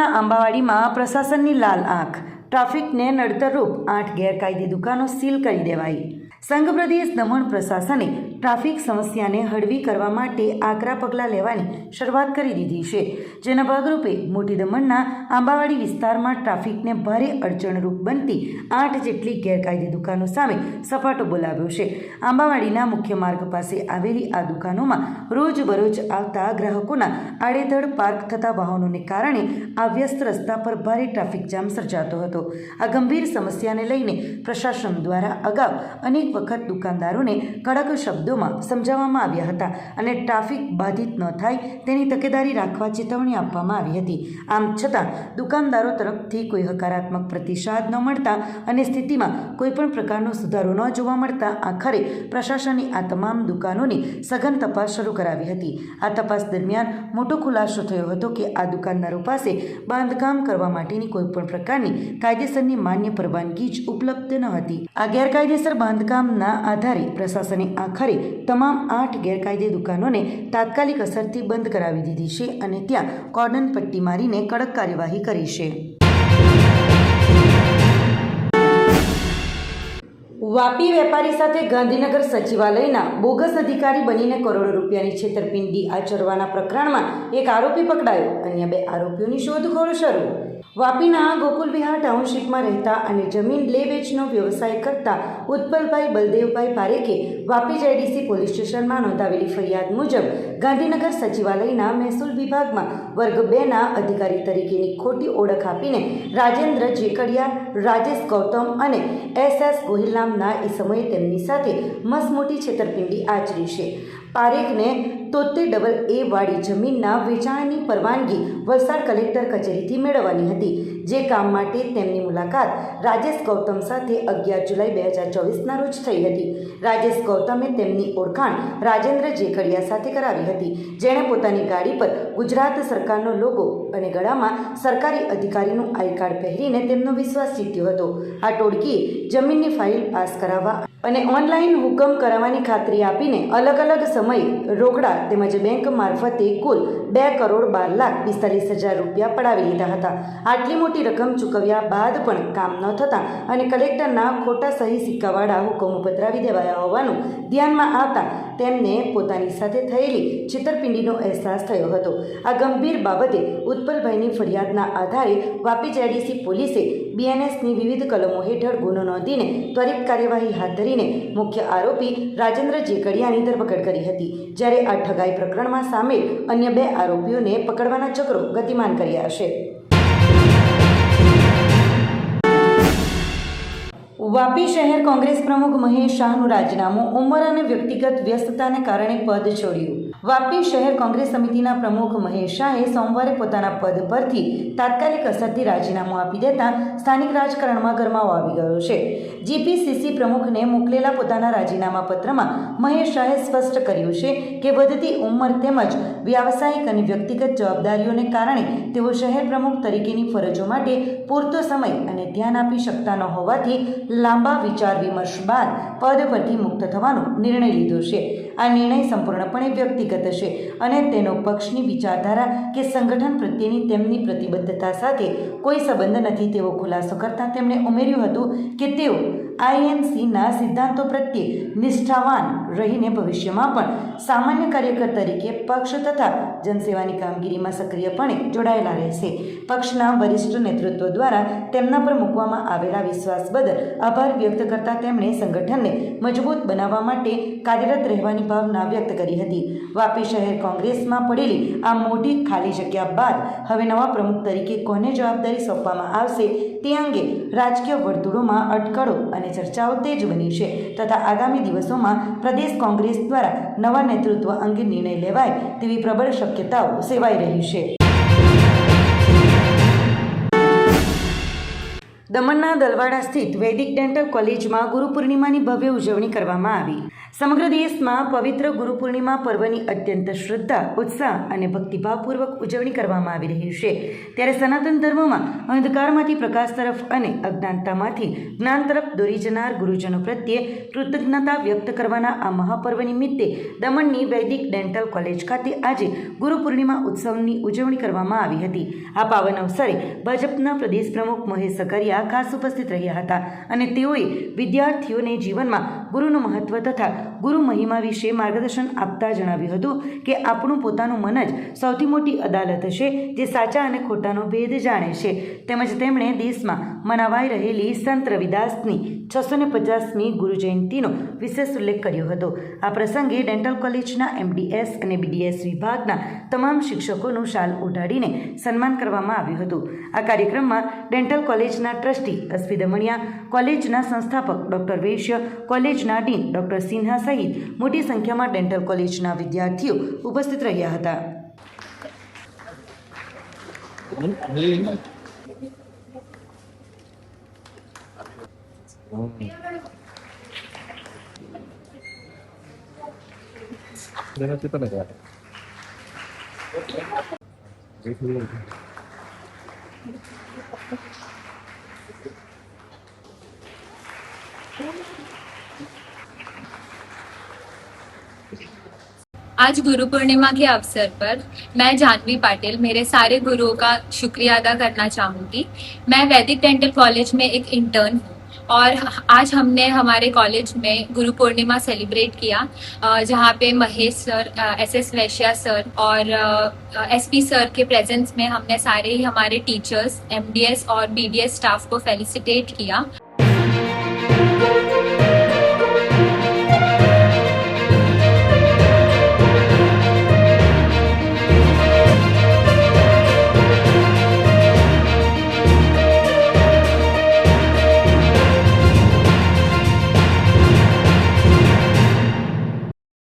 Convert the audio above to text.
દમણના આંબાવાડીમાં પ્રશાસનની લાલ આંખ, ટ્રાફિકને નડતરરૂપ 8 ગેરકાયદે દુકાનો સીલ કરી દેવાઈ। સંઘ પ્રદેશ દમણ પ્રશાસને ટ્રાફિક સમસ્યાને હળવી કરવા માટે આકરા પગલાં લેવાની શરૂઆત કરી દીધી છે, જેના ભાગરૂપે મોટી દમણના આંબાવાડી વિસ્તારમાં ટ્રાફિકને ભારે અડચણરૂપ બનતી 8 જેટલી ગેરકાયદે દુકાનો સામે સપાટો બોલાવ્યો છે। આંબાવાડીના મુખ્ય માર્ગ પાસે આવેલી આ દુકાનોમાં રોજબરોજ આવતા ગ્રાહકોના આડેધડ પાર્ક થતા વાહનોને કારણે આ વ્યસ્ત રસ્તા પર ભારે ટ્રાફિક જામ સર્જાતો હતો। આ ગંભીર સમસ્યાને લઈને પ્રશાસન દ્વારા અગાઉ અનેક વખત દુકાનદારોને કડક શબ્દોમાં સમજાવવામાં આવ્યા હતા અને ટ્રાફિક બાધિત ન થાય તેની તકેદારી રાખવા ચેતવણી આપવામાં આવી હતી। આમ છતાં દુકાનદારો તરફથી કોઈ હકારાત્મક પ્રતિસાદ ન મળતા અને સ્થિતિમાં કોઈપણ પ્રકારનો સુધારો ન જોવા મળતા આખરે પ્રશાસને આ તમામ દુકાનોની સઘન તપાસ શરૂ કરાવી હતી। આ તપાસ દરમિયાન મોટો ખુલાસો થયો હતો કે આ દુકાનદારો પાસે બાંધકામ કરવા માટેની કોઈપણ પ્રકારની કાયદેસરની માન્ય પરવાનગી જ ઉપલબ્ધ ન હતી। આ ગેરકાયદેસર બાંધકામના આધારે પ્રશાસને આખરે તમામ 8 ગેરકાયદે દુકાનોને તાત્કાલિક અસરથી બંધ કરાવી દીધી છે અને ત્યાં કોર્ડન પટ્ટી મારીને કડક કાર્યવાહી કરી છે। વાપી વેપારી સાથે ગાંધીનગર સચિવાલયના બોગસ અધિકારી બનીને કરોડો રૂપિયાની છેતરપિંડી આચરવાના પ્રકરણમાં એક આરોપી પકડાયો, અન્ય 2 આરોપીઓની શોધખોળ શરૂ। વાપીના ગોકુલ વિહાર ટાઉનશીપમાં રહેતા અને જમીન લે વેચનો વ્યવસાય કરતા ઉત્પલભાઈ બલદેવભાઈ પારેખે વાપી જેડીસી પોલીસ સ્ટેશનમાં નોંધાવેલી ફરિયાદ મુજબ ગાંધીનગર સચિવાલયના મહેસૂલ વિભાગમાં વર્ગ 2ના અધિકારી તરીકેની ખોટી ઓળખ આપીને રાજેન્દ્ર જેકડિયા, રાજેશ ગૌતમ અને SS ગોહિલ નામના ઇસમોએ તેમની સાથે મસમોટી છેતરપિંડી આચરી છે। પારેખને 73AA વાળી જમીનના વેચાણની પરવાનગી વલસાડ કલેક્ટર કચેરીથી મેળવવાની હતી, જે કામ માટે તેમની મુલાકાત રાજેશ ગૌતમ સાથે 11 જુલાઈ 2024ના રોજ થઈ હતી। રાજેશ ગૌતમે તેમની ઓળખાણ રાજેન્દ્ર જેકડિયા સાથે કરાવી હતી, જેણે પોતાની ગાડી પર ગુજરાત સરકારનો લોગો અને ગળામાં સરકારી અધિકારીનું આઈ કાર્ડ પહેરીને તેમનો વિશ્વાસ જીત્યો હતો। આ ટોળકીએ જમીનની ફાઇલ પાસ કરાવવા અને ઓનલાઈન હુકમ કરાવવાની ખાતરી આપીને અલગ અલગ સમયે રોકડા તેમજ બેંક મારફતે કુલ 2,12,45,000 રૂપિયા પડાવી લીધા હતા। આટલી મોટી રકમ ચૂકવ્યા બાદ પણ કામ ન થતાં અને કલેક્ટરના ખોટા સહી સિક્કાવાળા હુકમો પધરાવી દેવાયા હોવાનું ધ્યાનમાં આવતા તેમને પોતાની સાથે થયેલી છેતરપિંડીનો અહેસાસ થયો હતો। આ ગંભીર બાબતે ઉત્પલભાઈની ફરિયાદના આધારે વાપી જેડીસી પોલીસે BNSની વિવિધ કલમો હેઠળ ગુનો નોંધીને ત્વરિત કાર્યવાહી હાથ ધરીને મુખ્ય આરોપી રાજેન્દ્ર જેકડિયાની ધરપકડ કરી હતી, જ્યારે આ ઠગાઈ પ્રકરણમાં સામેલ અન્ય 2 આરોપીઓને પકડવાના ચક્રો ગતિમાન કર્યા છે। વાપી શહેર કોંગ્રેસ પ્રમુખ મહેશ શાહનું રાજીનામું, ઉંમર અને વ્યક્તિગત વ્યસ્તતાને કારણે પદ છોડ્યું। વાપી શહેર કોંગ્રેસ સમિતિના પ્રમુખ મહેશ શાહે સોમવારે પોતાના પદ પરથી તાત્કાલિક અસરથી રાજીનામું આપી દેતા સ્થાનિક રાજકારણમાં ગરમાવો આવી ગયો છે। GPCC પ્રમુખને મોકલેલા પોતાના રાજીનામા પત્રમાં મહેશ શાહે સ્પષ્ટ કર્યું છે કે વધતી ઉંમર તેમજ વ્યાવસાયિક અને વ્યક્તિગત જવાબદારીઓને કારણે તેઓ શહેર પ્રમુખ તરીકેની ફરજો માટે પૂરતો સમય અને ધ્યાન આપી શકતા ન હોવાથી લાંબા વિચાર વિમર્શ બાદ પદ પરથી મુક્ત થવાનો નિર્ણય લીધો છે। આ નિર્ણય સંપૂર્ણપણે વ્યક્તિગત છે અને તેનો પક્ષની વિચારધારા કે સંગઠન પ્રત્યેની તેમની પ્રતિબદ્ધતા સાથે કોઈ સંબંધ નથી તેવો ખુલાસો કરતાં તેમણે ઉમેર્યું હતું કે તેઓ INCના સિદ્ધાંતો પ્રત્યે નિષ્ઠાવાન રહીને ભવિષ્યમાં પણ સામાન્ય કાર્યકર તરીકે પક્ષ તથા જનસેવાની કામગીરીમાં સક્રિયપણે જોડાયેલા રહેશે। પક્ષના વરિષ્ઠ નેતૃત્વ દ્વારા તેમના પર મૂકવામાં આવેલા વિશ્વાસ બદલ આભાર વ્યક્ત કરતા તેમણે સંગઠનને મજબૂત બનાવવા માટે કાર્યરત રહેવાની ભાવના વ્યક્ત કરી હતી। વાપી શહેર કોંગ્રેસમાં પડેલી આ મોટી ખાલી જગ્યા બાદ હવે નવા પ્રમુખ તરીકે કોને જવાબદારી સોંપવામાં આવશે તે અંગે રાજકીય વર્તુળોમાં અટકળો અને ચર્ચાઓ તેજ બની છે તથા આગામી દિવસોમાં પ્રદેશ કોંગ્રેસ દ્વારા નવા નેતૃત્વ અંગે નિર્ણય લેવાય તેવી પ્રબળ શક્યતાઓ સેવાઈ રહી છે। દમણના દલવાડા સ્થિત વૈદિક ડેન્ટલ કોલેજમાં ગુરુ પૂર્ણિમાની ભવ્ય ઉજવણી કરવામાં આવી। સમગ્ર દેશમાં પવિત્ર ગુરુ પૂર્ણિમા પર્વની અત્યંત શ્રદ્ધા, ઉત્સાહ અને ભક્તિભાવપૂર્વક ઉજવણી કરવામાં આવી રહી છે. ત્યારે સનાતન ધર્મમાં અંધકારમાંથી પ્રકાશ તરફ અને અજ્ઞાનતામાંથી જ્ઞાન તરફ દોરી જનાર ગુરુજનો પ્રત્યે કૃતજ્ઞતા વ્યક્ત કરવાના આ મહાપર્વ નિમિત્તે દમણની વૈદિક ડેન્ટલ કોલેજ ખાતે આજે ગુરુ પૂર્ણિમા ઉત્સવની ઉજવણી કરવામાં આવી હતી. આ પાવન અવસરે ભાજપના પ્રદેશ પ્રમુખ મહેશ સકરિયા ખાસ ઉપસ્થિત રહ્યા હતા અને તેઓએ વિદ્યાર્થીઓને જીવનમાં ગુરુનું મહત્વ તથા ગુરુ મહિમા વિશે માર્ગદર્શન આપતા જણાવ્યું હતું કે આપણું પોતાનું મન જ સૌથી મોટી અદાલત છે, જે સાચા અને ખોટાનો ભેદ જાણે છે. તેમજ તેમણે દેશમાં મનાવાઈ રહેલી સંત રવિદાસની 650મી ગુરુ જયંતિનો વિશેષ ઉલ્લેખ કર્યો હતો. આ પ્રસંગે ડેન્ટલ કોલેજના MDS અને BDS વિભાગના તમામ શિક્ષકોનું શાલ ઓઢાડીને સન્માન કરવામાં આવ્યું હતું. આ કાર્યક્રમમાં ડેન્ટલ કોલેજના ટ્રસ્ટી અશ્વિ દમણિયા, કોલેજના સંસ્થાપક ડૉક્ટર વૈશ્ય, કોલેજના ડીન ડૉક્ટર સિન્હા સહિત મોટી સંખ્યામાં ડેન્ટલ કોલેજના વિદ્યાર્થીઓ ઉપસ્થિત રહ્યા હતા. आज गुरु पूर्णिमा के अवसर पर मैं जानवी पाटिल मेरे सारे गुरुओं का शुक्रिया अदा करना चाहूँगी. मैं वैदिक डेंटल कॉलेज में एक इंटर्न हूँ और आज हमने हमारे कॉलेज में गुरु पूर्णिमा सेलिब्रेट किया, जहाँ पे महेश सर, SS वैश्या सर और SP सर के प्रेजेंस में हमने सारे ही हमारे टीचर्स, MDS और BDS स्टाफ को फेलिसिटेट किया.